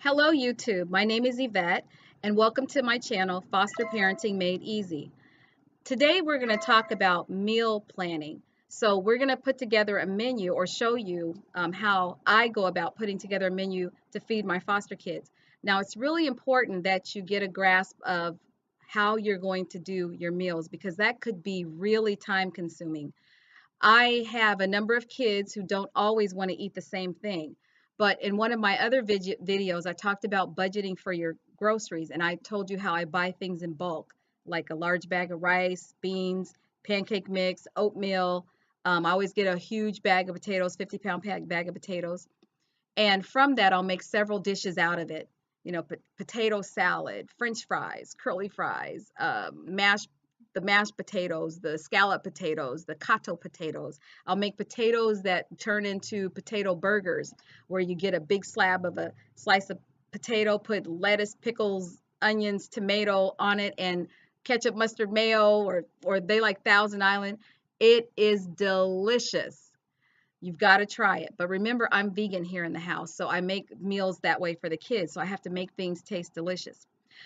Hello YouTube, my name is Yvette and welcome to my channel Foster Parenting Made Easy. Today we're going to talk about meal planning. So we're going to put together a menu or show you how I go about putting together a menu to feed my foster kids. Now it's really important that you get a grasp of how you're going to do your meals because that could be really time consuming. I have a number of kids who don't always want to eat the same thing. But in one of my other videos, I talked about budgeting for your groceries, and I told you how I buy things in bulk, like a large bag of rice, beans, pancake mix, oatmeal. I always get a huge bag of potatoes, 50-pound bag of potatoes. And from that, I'll make several dishes out of it. You know, potato salad, French fries, curly fries, mashed potatoes, the scallop potatoes, the cotto potatoes. I'll make potatoes that turn into potato burgers, where you get a big slab of a slice of potato, put lettuce, pickles, onions, tomato on it, and ketchup, mustard, mayo, or they like Thousand Island. It is delicious. You've got to try it. But remember, I'm vegan here in the house, so I make meals that way for the kids. So I have to make things taste delicious.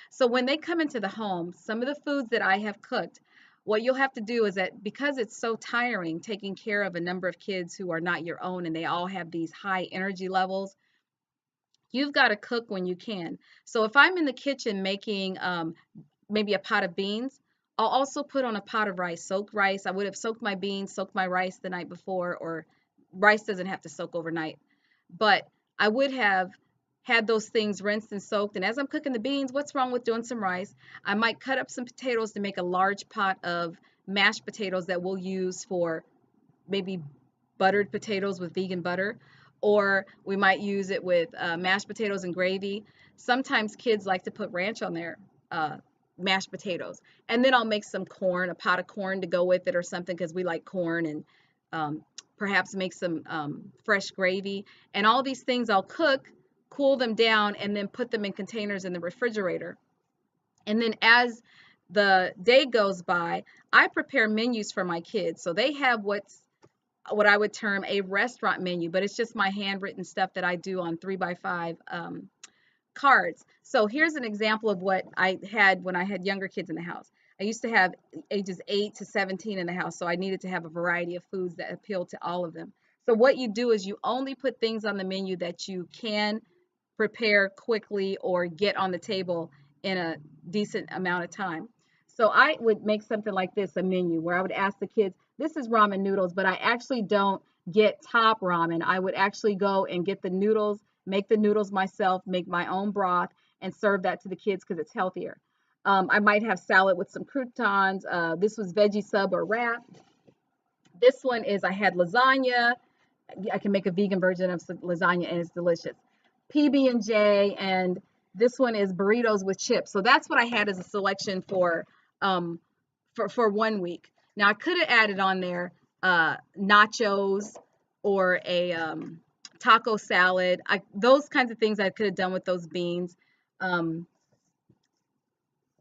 So when they come into the home, some of the foods that I have cooked, what you'll have to do is that because it's so tiring taking care of a number of kids who are not your own and they all have these high energy levels, you've got to cook when you can. So if I'm in the kitchen making maybe a pot of beans, I'll also put on a pot of rice, soaked rice. I would have soaked my beans, soaked my rice the night before, or rice doesn't have to soak overnight. But I would have had those things rinsed and soaked. And as I'm cooking the beans, what's wrong with doing some rice? I might cut up some potatoes to make a large pot of mashed potatoes that we'll use for maybe buttered potatoes with vegan butter, or we might use it with mashed potatoes and gravy. Sometimes kids like to put ranch on their uh, mashed potatoes. And then I'll make some corn, a pot of corn to go with it or something because we like corn, and um, perhaps make some fresh gravy. And all these things I'll cook, cool them down, and then put them in containers in the refrigerator. And then as the day goes by, I prepare menus for my kids. So they have what I would term a restaurant menu, but it's just my handwritten stuff that I do on 3x5 cards. So here's an example of what I had when I had younger kids in the house. I used to have ages 8 to 17 in the house, so I needed to have a variety of foods that appealed to all of them. So what you do is you only put things on the menu that you can prepare quickly or get on the table in a decent amount of time. So I would make something like this, a menu where I would ask the kids, this is ramen noodles, but I actually don't get top ramen. I would actually go and get the noodles, make the noodles myself, make my own broth, and serve that to the kids because it's healthier. I might have salad with some croutons. This was veggie sub or wrap. This one is I had lasagna. I can make a vegan version of lasagna and it's delicious. PB&J, and this one is burritos with chips. So that's what I had as a selection um for 1 week. Now I could have added on there nachos or a taco salad. Those kinds of things I could have done with those beans. Um,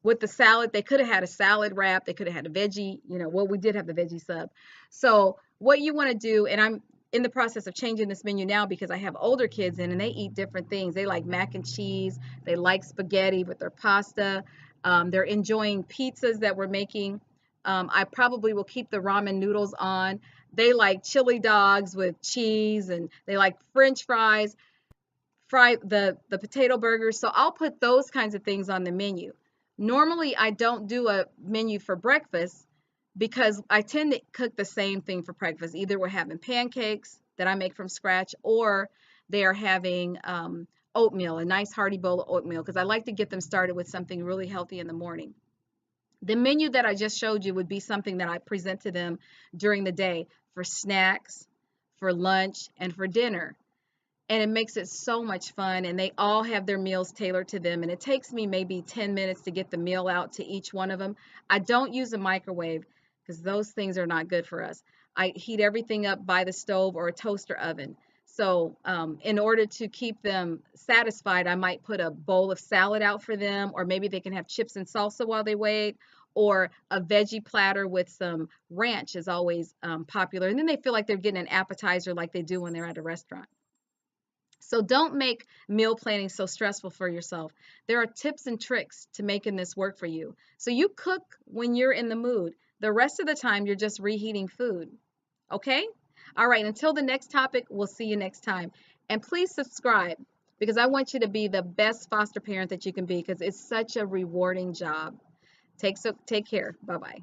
with the salad, they could have had a salad wrap. They could have had a veggie, well, we did have the veggie sub. So what you want to do, and I'm in the process of changing this menu now because I have older kids in and they eat different things. They like mac and cheese. They like spaghetti with their pasta. They're enjoying pizzas that we're making. I probably will keep the ramen noodles on. They like chili dogs with cheese, and they like French fries, fry the potato burgers. So I'll put those kinds of things on the menu. Normally, I don't do a menu for breakfast because I tend to cook the same thing for breakfast. Either we're having pancakes that I make from scratch, or they are having oatmeal, a nice hearty bowl of oatmeal, because I like to get them started with something really healthy in the morning. The menu that I just showed you would be something that I present to them during the day for snacks, for lunch, and for dinner. And it makes it so much fun, and they all have their meals tailored to them, and it takes me maybe 10 minutes to get the meal out to each one of them. I don't use a microwave because those things are not good for us. I heat everything up by the stove or a toaster oven. So in order to keep them satisfied, I might put a bowl of salad out for them, or maybe they can have chips and salsa while they wait, or a veggie platter with some ranch is always popular, and then they feel like they're getting an appetizer like they do when they're at a restaurant. So don't make meal planning so stressful for yourself. There are tips and tricks to making this work for you. So you cook when you're in the mood. The rest of the time, you're just reheating food. Okay? All right, until the next topic, we'll see you next time. And please subscribe because I want you to be the best foster parent that you can be because it's such a rewarding job. Take care. Bye-bye.